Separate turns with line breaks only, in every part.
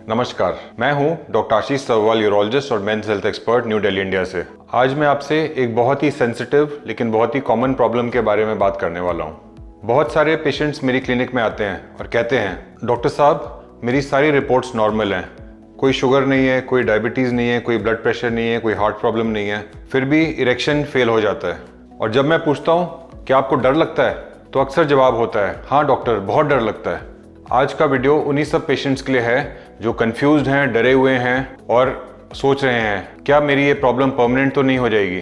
नमस्कार, मैं हूं डॉक्टर आशीष सवाल, यूरोलॉजिस्ट और men's health expert, new Delhi, India से। आज मैं आपसे एक बहुत ही सेंसिटिव लेकिन बहुत ही कॉमन प्रॉब्लम के बारे में बात करने वाला हूं। बहुत सारे पेशेंट्स मेरी क्लिनिक में आते हैं और कहते हैं, डॉक्टर साहब मेरी सारी रिपोर्ट्स नॉर्मल हैं, कोई शुगर नहीं है, कोई डायबिटीज़ नहीं है, कोई ब्लड प्रेशर नहीं है, कोई हार्ट प्रॉब्लम नहीं है, फिर भी इरेक्शन फेल हो जाता है। और जब मैं पूछता हूँ कि आपको डर लगता है, तो अक्सर जवाब होता है, हाँ डॉक्टर बहुत डर लगता है। आज का वीडियो उन्हीं सब पेशेंट्स के लिए है जो कंफ्यूज्ड हैं, डरे हुए हैं और सोच रहे हैं क्या मेरी ये प्रॉब्लम परमानेंट तो नहीं हो जाएगी।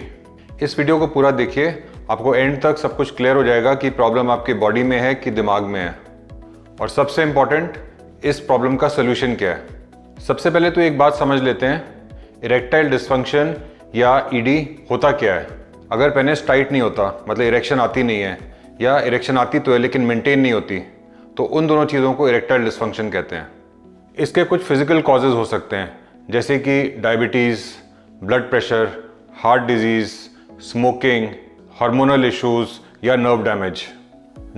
इस वीडियो को पूरा देखिए, आपको एंड तक सब कुछ क्लियर हो जाएगा कि प्रॉब्लम आपकी बॉडी में है कि दिमाग में है, और सबसे इम्पॉर्टेंट इस प्रॉब्लम का सोल्यूशन क्या है। सबसे पहले तो एक बात समझ लेते हैं, इरेक्टाइल डिसफंक्शन या ईडी होता क्या है। अगर पेनिस टाइट नहीं होता, मतलब इरेक्शन आती नहीं है, या इरेक्शन आती तो है लेकिन मेंटेन नहीं होती, तो उन दोनों चीज़ों को इरेक्टाइल डिसफंक्शन कहते हैं। इसके कुछ फिजिकल कॉजेज हो सकते हैं, जैसे कि diabetes, blood pressure, heart disease, smoking, hormonal issues या नर्व डैमेज।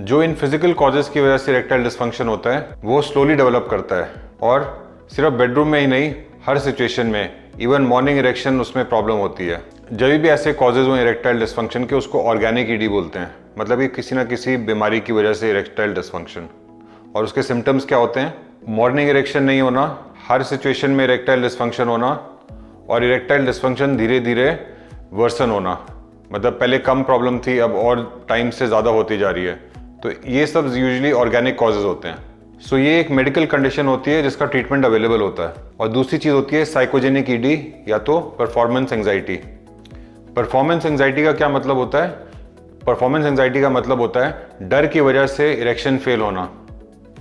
जो इन फिजिकल कॉजेज़ की वजह से इरेक्टाइल डिसफंक्शन होता है वो स्लोली डेवलप करता है, और सिर्फ बेडरूम में ही नहीं, हर सिचुएशन में, इवन मॉर्निंग इरेक्शन उसमें प्रॉब्लम होती है। जब भी ऐसे कॉजेज हों इरेक्टाइल डिसफंक्शन के, उसको ऑर्गेनिक ईडी बोलते हैं, मतलब ये किसी ना किसी बीमारी की वजह से इरेक्टाइल डिसफंक्शन। और उसके सिम्टम्स क्या होते हैं? मॉर्निंग इरेक्शन नहीं होना, हर सिचुएशन में इरेक्टाइल डिसफंक्शन होना, और इरेक्टाइल डिसफंक्शन धीरे धीरे वर्सन होना, मतलब पहले कम प्रॉब्लम थी अब और टाइम से ज़्यादा होती जा रही है। तो ये सब यूजुअली ऑर्गेनिक कॉजेज होते हैं। सो ये एक मेडिकल कंडीशन होती है जिसका ट्रीटमेंट अवेलेबल होता है। और दूसरी चीज़ होती है साइकोजेनिक ईडी या तो परफॉर्मेंस एंग्जाइटी। परफॉर्मेंस एंग्जाइटी का क्या मतलब होता है? परफॉर्मेंस एंग्जाइटी का मतलब होता है डर की वजह से इरेक्शन फेल होना।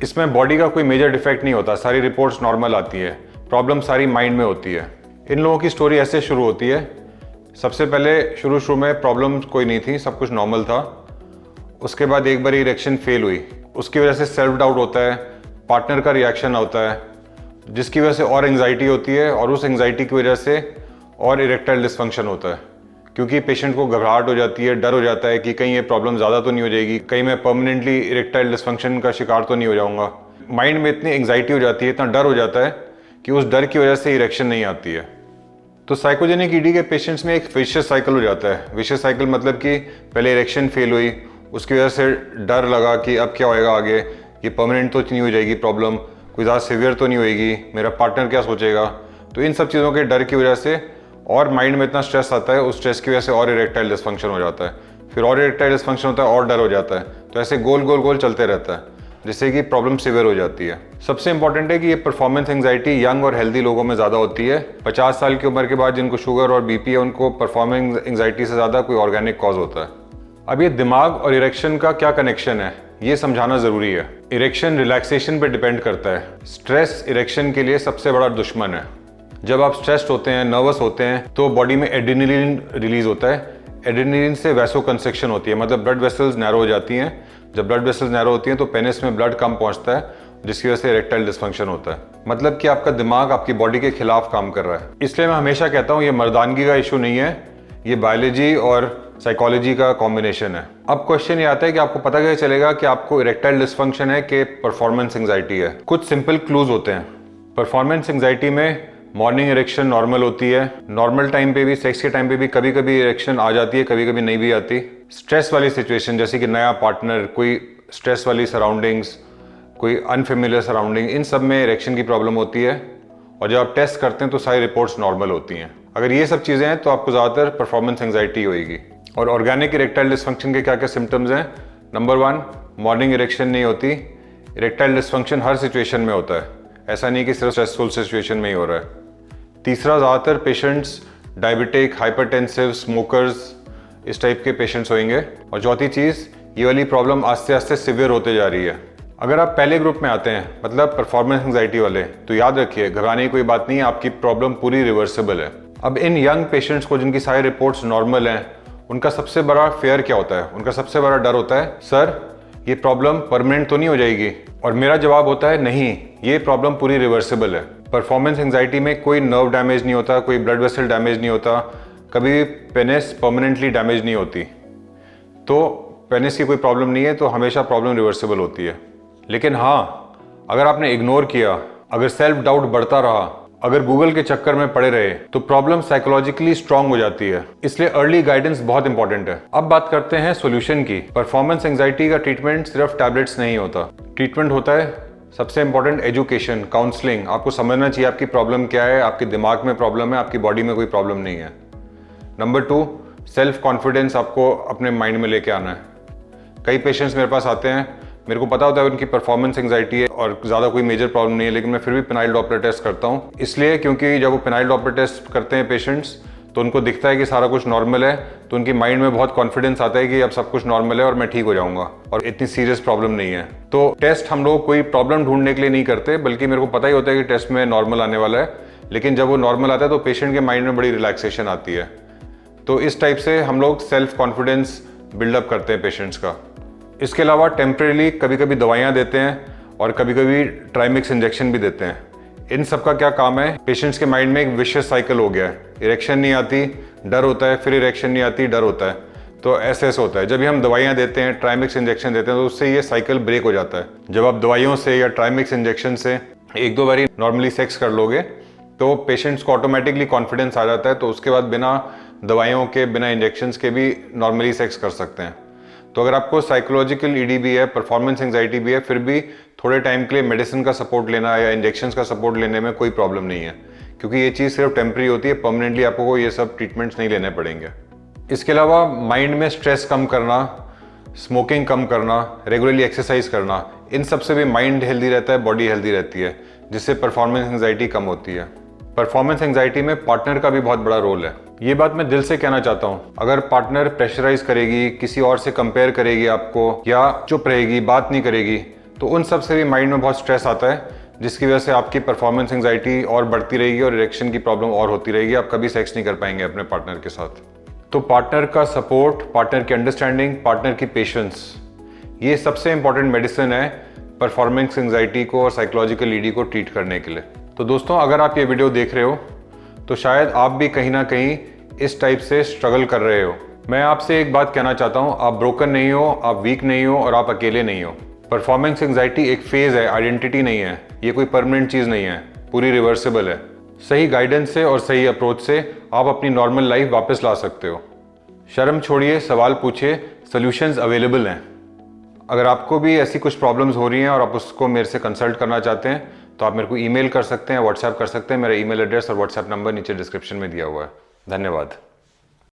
इसमें बॉडी का कोई मेजर डिफेक्ट नहीं होता, सारी रिपोर्ट्स नॉर्मल आती है, प्रॉब्लम सारी माइंड में होती है। इन लोगों की स्टोरी ऐसे शुरू होती है, सबसे पहले शुरू में प्रॉब्लम कोई नहीं थी, सब कुछ नॉर्मल था। उसके बाद एक बार इरेक्शन फेल हुई, उसकी वजह से सेल्फ डाउट होता है, पार्टनर का रिएक्शन होता है, जिसकी वजह से और एंग्जाइटी होती है, और उस एंग्जाइटी की वजह से और इरेक्टाइल डिसफंक्शन होता है, क्योंकि पेशेंट को घबराहट हो जाती है, डर हो जाता है कि कहीं ये प्रॉब्लम ज़्यादा तो नहीं हो जाएगी, कहीं मैं परमानेंटली इरेक्टाइल डिसफंक्शन का शिकार तो नहीं हो जाऊंगा। माइंड में इतनी एंग्जाइटी हो जाती है, इतना डर हो जाता है कि उस डर की वजह से इरेक्शन नहीं आती है। तो साइकोजेनिक ईडी के पेशेंट्स में एक विशियस साइकिल हो जाता है। विशियस साइकिल मतलब कि पहले इरेक्शन फेल हुई, उसकी वजह से डर लगा कि अब क्या होएगा आगे, ये परमानेंट तो नहीं हो जाएगी प्रॉब्लम, कोई ज़्यादा सीवियर तो नहीं होएगी, मेरा पार्टनर क्या सोचेगा। तो इन सब चीज़ों के डर की वजह से और माइंड में इतना स्ट्रेस आता है, उस स्ट्रेस की वजह से और इरेक्टाइल डिसफंक्शन हो जाता है, फिर और इरेक्टाइल डिसफंक्शन होता है और डर हो जाता है। तो ऐसे गोल गोल गोल चलते रहता है, जिससे कि प्रॉब्लम सीवियर हो जाती है। सबसे इंपॉर्टेंट है कि ये परफॉर्मेंस एंग्जाइटी यंग और हेल्दी लोगों में ज़्यादा होती है। 50 साल की उम्र के बाद जिनको शुगर और बीपी है, उनको परफॉर्मेंस एंग्जाइटी से ज़्यादा कोई ऑर्गेनिक कॉज होता है। अब ये दिमाग और इरेक्शन का क्या कनेक्शन है, ये समझाना ज़रूरी है। इरेक्शन रिलैक्सेशन पर डिपेंड करता है। स्ट्रेस इरेक्शन के लिए सबसे बड़ा दुश्मन है। जब आप स्ट्रेस्ड होते हैं, नर्वस होते हैं, तो बॉडी में एड्रेनलिन रिलीज होता है। एड्रेनलिन से वैसो कंस्ट्रिक्शन होती है, मतलब ब्लड वेसल्स नैरो हो जाती हैं। जब ब्लड वेसल्स नैरो होती हैं तो पेनिस में ब्लड कम पहुंचता है, जिसकी वजह से इरेक्टाइल डिसफंक्शन होता है। मतलब कि आपका दिमाग आपकी बॉडी के खिलाफ काम कर रहा है। इसलिए मैं हमेशा कहता हूँ ये मर्दानगी का इशू नहीं है, ये बायोलॉजी और साइकोलॉजी का कॉम्बिनेशन है। अब क्वेश्चन ये आता है कि आपको पता कैसे चलेगा कि आपको इरेक्टाइल डिसफंक्शन है कि परफॉर्मेंस एंग्जाइटी है। कुछ सिंपल क्लूज होते हैं। परफॉर्मेंस एंग्जाइटी में मॉर्निंग इरेक्शन नॉर्मल होती है, नॉर्मल टाइम पे भी, सेक्स के टाइम पे भी कभी कभी इरेक्शन आ जाती है, कभी कभी नहीं भी आती। स्ट्रेस वाली सिचुएशन, जैसे कि नया पार्टनर, कोई स्ट्रेस वाली सराउंडिंग्स, कोई अनफेमिलियर सराउंडिंग, इन सब में इरेक्शन की प्रॉब्लम होती है। और जब आप टेस्ट करते हैं तो सारी रिपोर्ट्स नॉर्मल होती हैं। अगर ये सब चीज़ें हैं तो आपको ज़्यादातर परफॉर्मेंस एंग्जाइटी होगी। और ऑर्गेनिक इरेक्टाइल डिसफंक्शन के क्या क्या सिम्टम्स हैं? नंबर 1, मॉर्निंग इरेक्शन नहीं होती। इरेक्टाइल डिसफंक्शन हर सिचुएशन में होता है, ऐसा नहीं कि सिर्फ स्ट्रेसफुल सिचुएशन में ही हो रहा है। तीसरा, ज़्यादातर पेशेंट्स डायबिटिक, हाइपरटेंसिव, स्मोकर्स, इस टाइप के पेशेंट्स होंगे। और चौथी चीज़, ये वाली प्रॉब्लम आस्ते आस्ते सिवियर होते जा रही है। अगर आप पहले ग्रुप में आते हैं, मतलब परफॉर्मेंस एंग्जाइटी वाले, तो याद रखिए घबराने की कोई बात नहीं है, आपकी प्रॉब्लम पूरी रिवर्सिबल है। अब इन यंग पेशेंट्स को जिनकी सारी रिपोर्ट्स नॉर्मल हैं, उनका सबसे बड़ा फेयर क्या होता है? उनका सबसे बड़ा डर होता है, सर ये प्रॉब्लम परमानेंट तो नहीं हो जाएगी? और मेरा जवाब होता है, नहीं, ये प्रॉब्लम पूरी रिवर्सिबल है। परफॉर्मेंस एंग्जाइटी में कोई नर्व डैमेज नहीं होता, कोई ब्लड वेसल डैमेज नहीं होता, कभी पेनिस परमानेंटली डैमेज नहीं होती। तो पेनिस की कोई प्रॉब्लम नहीं है, तो हमेशा प्रॉब्लम रिवर्सिबल होती है। लेकिन हाँ, अगर आपने इग्नोर किया अगर सेल्फ डाउट बढ़ता रहा, अगर गूगल के चक्कर में पड़े रहे, तो प्रॉब्लम साइकोलॉजिकली स्ट्रांग हो जाती है। इसलिए अर्ली गाइडेंस बहुत इंपॉर्टेंट है। अब बात करते हैं सॉल्यूशन की। परफॉर्मेंस एंजाइटी का ट्रीटमेंट सिर्फ टैबलेट्स नहीं होता। ट्रीटमेंट होता है सबसे इंपॉर्टेंट एजुकेशन, काउंसलिंग। आपको समझना चाहिए आपकी प्रॉब्लम क्या है, आपके दिमाग में प्रॉब्लम है, आपकी बॉडी में कोई प्रॉब्लम नहीं है। नंबर 2, सेल्फ कॉन्फिडेंस आपको अपने माइंड में लेके आना है। कई पेशेंट्स मेरे पास आते हैं, मेरे को पता होता है उनकी परफॉर्मेंस एंजाइटी है और ज़्यादा कोई मेजर प्रॉब्लम नहीं है, लेकिन मैं फिर भी पेनाइल डॉपलर टेस्ट करता हूँ। इसलिए क्योंकि जब वो पेनाइल डॉपलर टेस्ट करते हैं पेशेंट्स, तो उनको दिखता है कि सारा कुछ नॉर्मल है, तो उनकी माइंड में बहुत कॉन्फिडेंस आता है कि अब सब कुछ नॉर्मल है और मैं ठीक हो जाऊंगा और इतनी सीरियस प्रॉब्लम नहीं है। तो टेस्ट हम लोग कोई प्रॉब्लम ढूंढने के लिए नहीं करते, बल्कि मेरे को पता ही होता है कि टेस्ट में नॉर्मल आने वाला है। लेकिन जब वो नॉर्मल आता है तो पेशेंट के माइंड में बड़ी रिलैक्सेशन आती है। तो इस टाइप से हम लोग सेल्फ कॉन्फिडेंस बिल्डअप करते हैं पेशेंट्स का। इसके अलावा टेम्परेली कभी कभी दवाइयाँ देते हैं और कभी कभी ट्राइमिक्स इंजेक्शन भी देते हैं। इन सब का क्या काम है, पेशेंट्स के माइंड में एक विशियस साइकिल हो गया है। इरेक्शन नहीं आती, डर होता है, फिर इरेक्शन नहीं आती, डर होता है। तो ऐसे होता है। जब भी हम दवाइयाँ देते हैं, ट्राइमिक्स इंजेक्शन देते हैं, तो उससे ये साइकिल ब्रेक हो जाता है। जब आप दवाइयों से या ट्राइमिक्स इंजेक्शन से 1-2 बारी नॉर्मली सेक्स कर लोगे, तो पेशेंट्स को ऑटोमेटिकली कॉन्फिडेंस आ जाता है, तो उसके बाद बिना दवाइयों के, बिना इंजेक्शंस के भी नॉर्मली सेक्स कर सकते हैं। तो अगर आपको साइकोलॉजिकल ईडी भी है, परफॉर्मेंस एंजाइटी भी है, फिर भी थोड़े टाइम के लिए मेडिसिन का सपोर्ट लेना या इंजेक्शंस का सपोर्ट लेने में कोई प्रॉब्लम नहीं है, क्योंकि ये चीज़ सिर्फ टेम्परेरी होती है। परमानेंटली आपको ये सब ट्रीटमेंट्स नहीं लेने पड़ेंगे। इसके अलावा माइंड में स्ट्रेस कम करना, स्मोकिंग कम करना, रेगुलरली एक्सरसाइज करना, इन सब से भी माइंड हेल्दी रहता है, बॉडी हेल्दी रहती है, जिससे परफॉर्मेंस एंजाइटी कम होती है। परफॉर्मेंस एंजाइटी में पार्टनर का भी बहुत बड़ा रोल है। ये बात मैं दिल से कहना चाहता हूँ। अगर पार्टनर प्रेशराइज करेगी, किसी और से कंपेयर करेगी आपको, या चुप रहेगी, बात नहीं करेगी, तो उन सब से भी माइंड में बहुत स्ट्रेस आता है, जिसकी वजह से आपकी परफॉर्मेंस एंजाइटी और बढ़ती रहेगी और इरेक्शन की प्रॉब्लम और होती रहेगी। आप कभी सेक्स नहीं कर पाएंगे अपने पार्टनर के साथ। तो पार्टनर का सपोर्ट, पार्टनर की अंडरस्टैंडिंग, पार्टनर की पेशेंस, ये सबसे इंपॉर्टेंट मेडिसिन है परफॉर्मेंस एंजाइटी को और साइकोलॉजिकल ईडी को ट्रीट करने के लिए। तो दोस्तों, अगर आप ये वीडियो देख रहे हो, तो शायद आप भी कहीं ना कहीं इस टाइप से स्ट्रगल कर रहे हो। मैं आपसे एक बात कहना चाहता हूँ, आप ब्रोकन नहीं हो, आप वीक नहीं हो और आप अकेले नहीं हो। परफॉर्मेंस एंजाइटी एक फेज है, आइडेंटिटी नहीं है। ये कोई परमानेंट चीज़ नहीं है, पूरी रिवर्सिबल है। सही गाइडेंस से और सही अप्रोच से आप अपनी नॉर्मल लाइफ वापस ला सकते हो। शर्म छोड़िए, सवाल पूछिए, सॉल्यूशंस अवेलेबल हैं। अगर आपको भी ऐसी कुछ प्रॉब्लम्स हो रही हैं और आप उसको मेरे से कंसल्ट करना चाहते हैं, तो आप मेरे को ईमेल कर सकते हैं, व्हाट्सएप कर सकते हैं। मेरा ईमेल एड्रेस और व्हाट्सएप नंबर नीचे डिस्क्रिप्शन में दिया हुआ है। धन्यवाद।